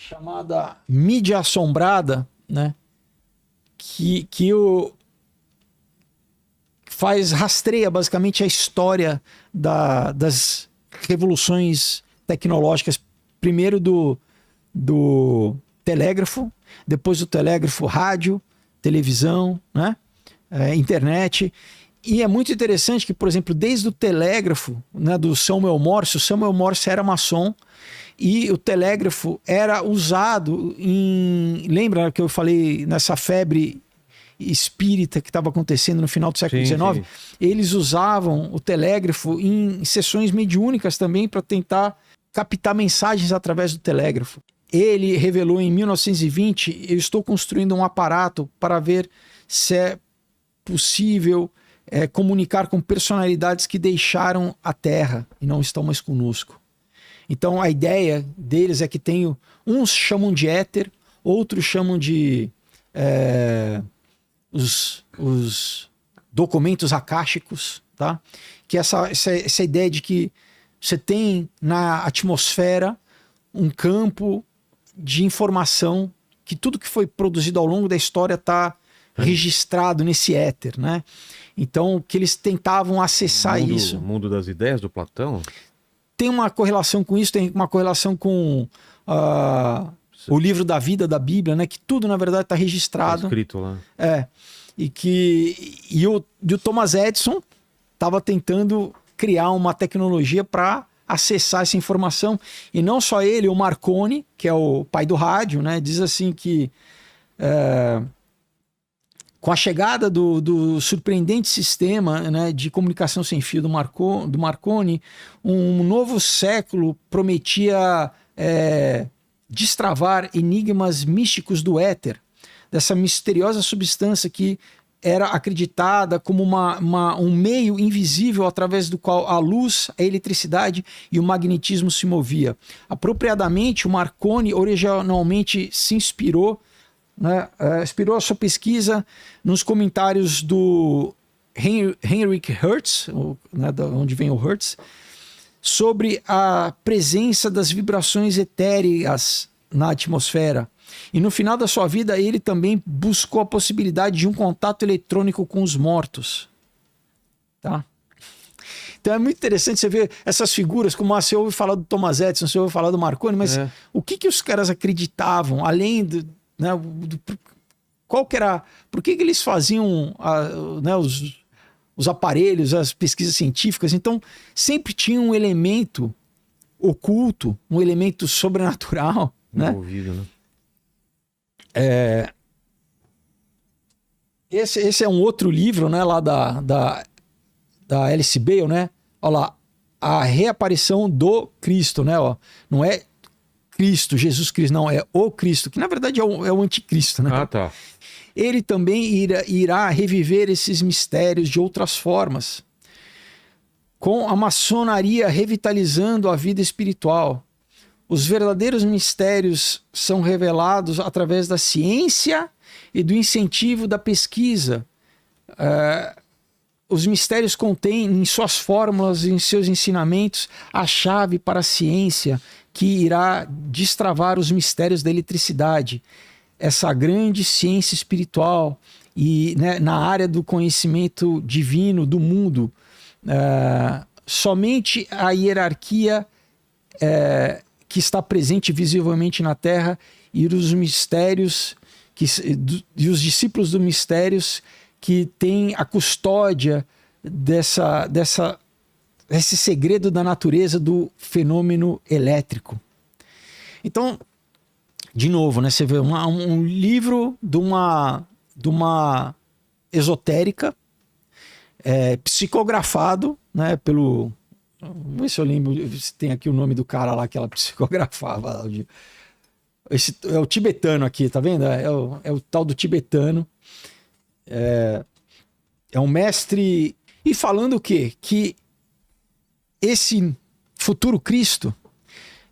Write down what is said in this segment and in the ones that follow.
chamada mídia assombrada, né? Que rastreia basicamente a história das revoluções tecnológicas, primeiro do telégrafo, depois do telégrafo, rádio, televisão, né? Internet. E é muito interessante que, por exemplo, desde o telégrafo, né, do Samuel Morse, o Samuel Morse era maçom, e o telégrafo era usado lembra que eu falei nessa febre espírita que estava acontecendo no final do século XIX? Sim. Eles usavam o telégrafo em sessões mediúnicas também para tentar captar mensagens através do telégrafo. Ele revelou em 1920: eu estou construindo um aparato para ver se é possível comunicar com personalidades que deixaram a Terra e não estão mais conosco. Então a ideia deles é que uns chamam de éter, outros chamam de os documentos akáshicos, tá? Que essa ideia de que você tem na atmosfera um campo de informação, que tudo que foi produzido ao longo da história está registrado nesse éter, né? Então, que eles tentavam acessar isso. O mundo das ideias do Platão? Tem uma correlação com isso, tem uma correlação com o livro da vida da Bíblia, né? Que tudo, na verdade, está registrado. Tá escrito lá. E o Thomas Edison estava tentando criar uma tecnologia para acessar essa informação. E não só ele, o Marconi, que é o pai do rádio, né? Diz assim que com a chegada do surpreendente sistema, né, de comunicação sem fio do Marconi, um novo século prometia destravar enigmas místicos do éter, dessa misteriosa substância que era acreditada como um meio invisível através do qual a luz, a eletricidade e o magnetismo se movia. Apropriadamente, o Marconi originalmente se inspirou a sua pesquisa nos comentários do Heinrich Hertz, né, de onde vem o Hertz, sobre a presença das vibrações etéreas na atmosfera. E no final da sua vida, ele também buscou a possibilidade de um contato eletrônico com os mortos. Tá? Então é muito interessante você ver essas figuras, como você ouve falar do Thomas Edison, você ouve falar do Marconi, mas o que os caras acreditavam, além do... Né, qual que era, por que eles faziam né, os aparelhos, as pesquisas científicas? Então sempre tinha um elemento oculto, um elemento sobrenatural, envolvido, né? Esse é um outro livro, né, lá da Alice Bale, né? Olha lá, a reaparição do Cristo, né? Ó, não é Cristo, Jesus Cristo, não, é o Cristo, que na verdade é o anticristo, né? Ah, tá. Ele também irá reviver esses mistérios de outras formas, com a maçonaria revitalizando a vida espiritual. Os verdadeiros mistérios são revelados através da ciência e do incentivo da pesquisa. Os mistérios contêm em suas fórmulas e em seus ensinamentos a chave para a ciência que irá destravar os mistérios da eletricidade, essa grande ciência espiritual e, né, na área do conhecimento divino do mundo. Somente a hierarquia que está presente visivelmente na Terra e os mistérios e os discípulos dos mistérios que têm a custódia esse segredo da natureza do fenômeno elétrico. Então, de novo, né, você vê um livro de uma esotérica, psicografado, né, pelo... Vamos ver se eu lembro, se tem aqui o nome do cara lá que ela psicografava. Esse é o tibetano aqui, tá vendo? É o tal do tibetano. É um mestre... E falando o quê? Que esse futuro Cristo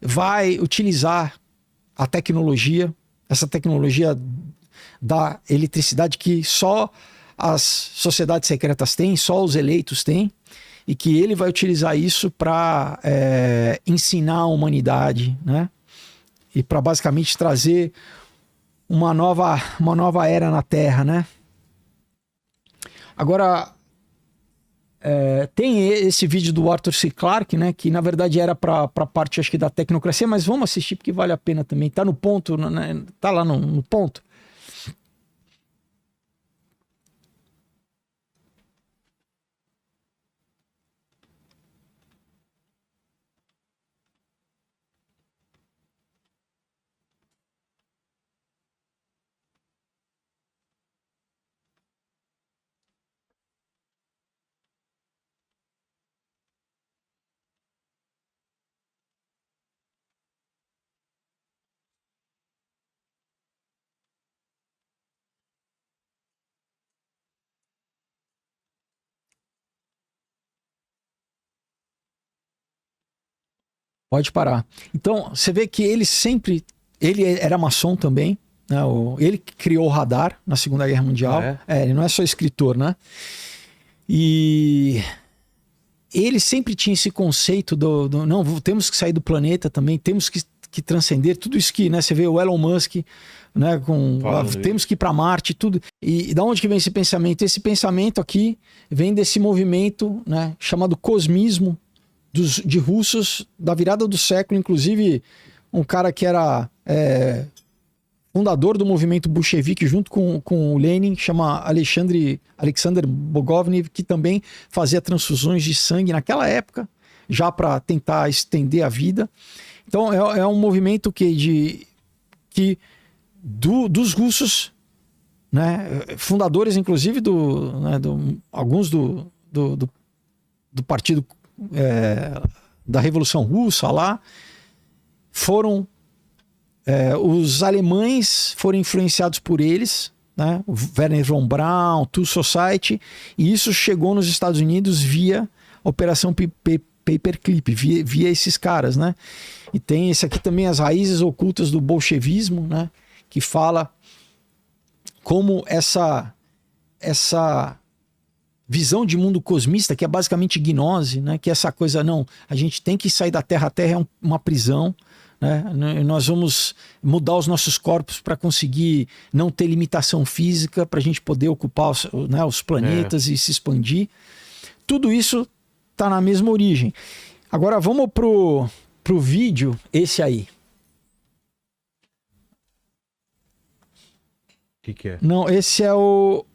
vai utilizar a tecnologia, essa tecnologia da eletricidade que só as sociedades secretas têm, só os eleitos têm, e que ele vai utilizar isso para ensinar a humanidade, né? E para basicamente trazer uma nova era na Terra, né? Agora, tem esse vídeo do Arthur C. Clarke, né? Que na verdade era para a parte, acho que da tecnocracia, mas vamos assistir porque vale a pena também. Tá no ponto, né? Tá lá no ponto. Pode parar. Então, você vê que ele era maçom também, né? Ele que criou o radar na Segunda Guerra Mundial. Ele não é só escritor, né? E ele sempre tinha esse conceito não, temos que sair do planeta também, temos que transcender tudo isso que, né? Você vê o Elon Musk, né? Temos que ir para Marte, tudo. E da onde que vem esse pensamento? Esse pensamento aqui vem desse movimento, né? Chamado cosmismo, de russos da virada do século, inclusive um cara que era fundador do movimento bolchevique junto com o Lenin, que chama Alexander Bogovnev, que também fazia transfusões de sangue naquela época, já para tentar estender a vida. Então é um movimento dos russos, né, fundadores inclusive alguns do partido da Revolução Russa lá, foram os alemães foram influenciados por eles, né? O Werner von Braun, Two Society, e isso chegou nos Estados Unidos via Operação Paperclip, via esses caras, né? E tem esse aqui também, as raízes ocultas do bolchevismo, né? Que fala como essa visão de mundo cosmista, que é basicamente gnose, né? Que é essa coisa, não, a gente tem que sair da Terra, a Terra é uma prisão, né? Nós vamos mudar os nossos corpos para conseguir não ter limitação física, para a gente poder ocupar os planetas e se expandir. Tudo isso está na mesma origem. Agora vamos pro vídeo, esse aí. O que é? Não, esse é o...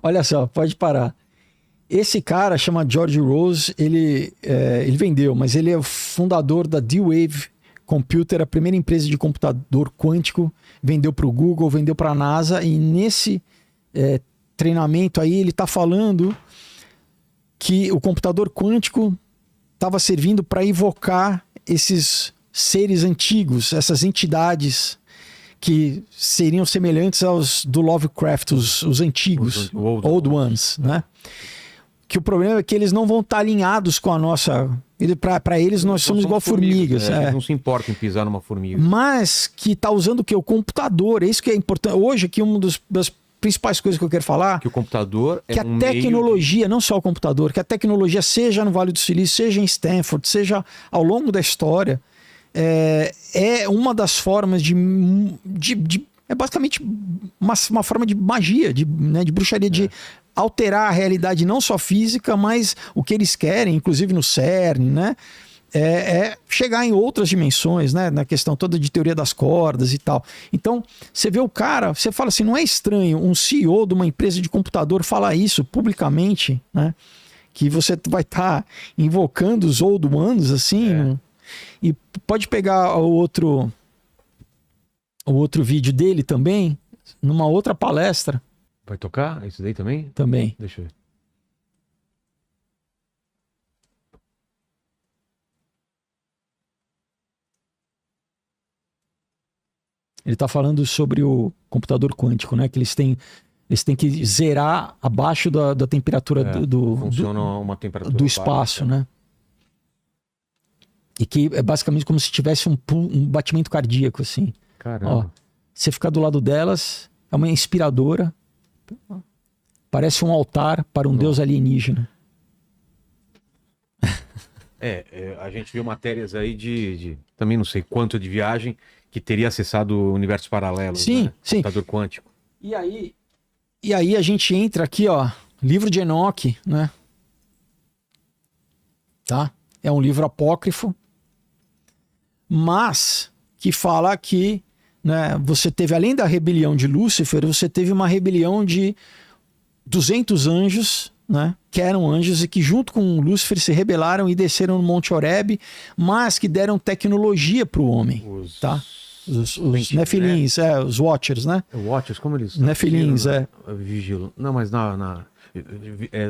Olha só, pode parar. Esse cara chama George Rose, ele vendeu, mas ele é o fundador da D-Wave Computer, a primeira empresa de computador quântico, vendeu para o Google, vendeu para a NASA, e nesse treinamento aí ele está falando que o computador quântico estava servindo para invocar esses seres antigos, essas entidades que seriam semelhantes aos do Lovecraft, os antigos, Old Ones, né? Que o problema é que eles não vão estar alinhados com a nossa... Para eles nós somos igual formigas. Eles não se importam em pisar numa formiga. Mas que está usando o quê? O computador. É isso que é importante. Hoje aqui uma das principais coisas que eu quero falar... Que o computador é que a tecnologia, não só o computador, que a tecnologia seja no Vale do Silício, seja em Stanford, seja ao longo da história, é uma das formas é basicamente uma forma de magia, de bruxaria, de alterar a realidade não só física, mas o que eles querem, inclusive no CERN, né? Chegar em outras dimensões, né? Na questão toda de teoria das cordas e tal. Então, você vê o cara, você fala assim, não é estranho um CEO de uma empresa de computador falar isso publicamente, né? Que você vai estar invocando os old ones, assim. E pode pegar o outro vídeo dele também, numa outra palestra. Vai tocar isso daí também? Também. Deixa eu ver. Ele está falando sobre o computador quântico, né? Que eles têm que zerar abaixo da temperatura funciona uma temperatura do espaço, né? E que é basicamente como se tivesse um batimento cardíaco, assim. Caramba. Ó, você ficar do lado delas, é uma inspiradora, parece um altar para um deus alienígena. A gente viu matérias aí de também não sei quanto de viagem que teria acessado universos paralelos, Sim, né? sim. Computador quântico. E aí a gente entra aqui, ó, livro de Enoque, né? Tá? É um livro apócrifo, mas que fala que, né, você teve, além da rebelião de Lúcifer, você teve uma rebelião de 200 anjos, né, que eram anjos e que junto com Lúcifer se rebelaram e desceram no Monte Horebe, mas que deram tecnologia para o homem, tá? Os Nefilins, os Watchers, né? Watchers, como eles... Nefilins, Vigilam. Não, mas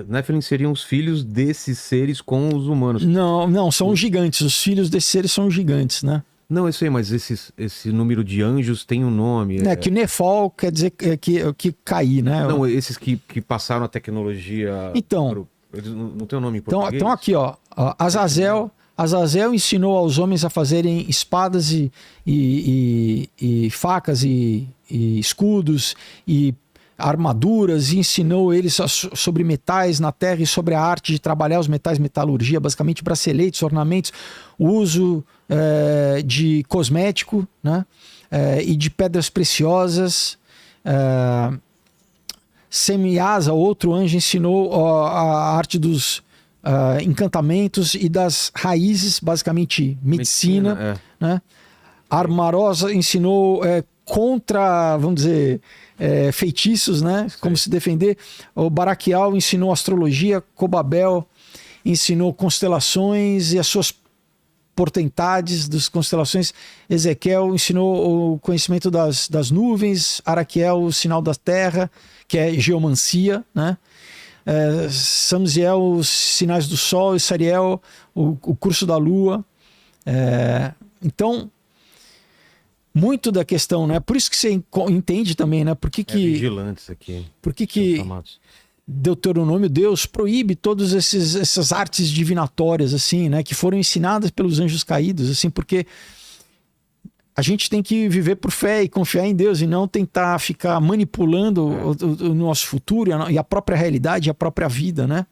Nephilim seriam os filhos desses seres com os humanos. Não, são os gigantes. Os filhos desses seres são os gigantes, né? Não, eu sei, mas esse número de anjos tem um nome. Que Nefol quer dizer que cair, né? Não, esses que passaram a tecnologia... Então... Eles não tem um nome em português? Então aqui, ó. Azazel ensinou aos homens a fazerem espadas e facas e escudos e armaduras, e ensinou eles sobre metais na terra e sobre a arte de trabalhar os metais, metalurgia, basicamente braceletes, ornamentos, o uso de cosmético, né? E de pedras preciosas. Semiasa, outro anjo, ensinou a arte dos encantamentos e das raízes, basicamente medicina, né? Armarosa ensinou contra, vamos dizer, feitiços, né? Como se defender. O Baraquial ensinou astrologia, Cobabel ensinou constelações e as suas portentades das constelações. Ezequiel ensinou o conhecimento das nuvens, Araquiel o sinal da terra, que é geomancia, né? Samziel os sinais do sol, e Sariel o curso da lua. Então, muito da questão, né? Por isso que você entende também, né? Por que vigilantes aqui. Por que Deuteronômio, Deus proíbe todas essas artes divinatórias, assim, né? Que foram ensinadas pelos anjos caídos, assim, porque a gente tem que viver por fé e confiar em Deus e não tentar ficar manipulando o nosso futuro e a própria realidade, a própria vida, né?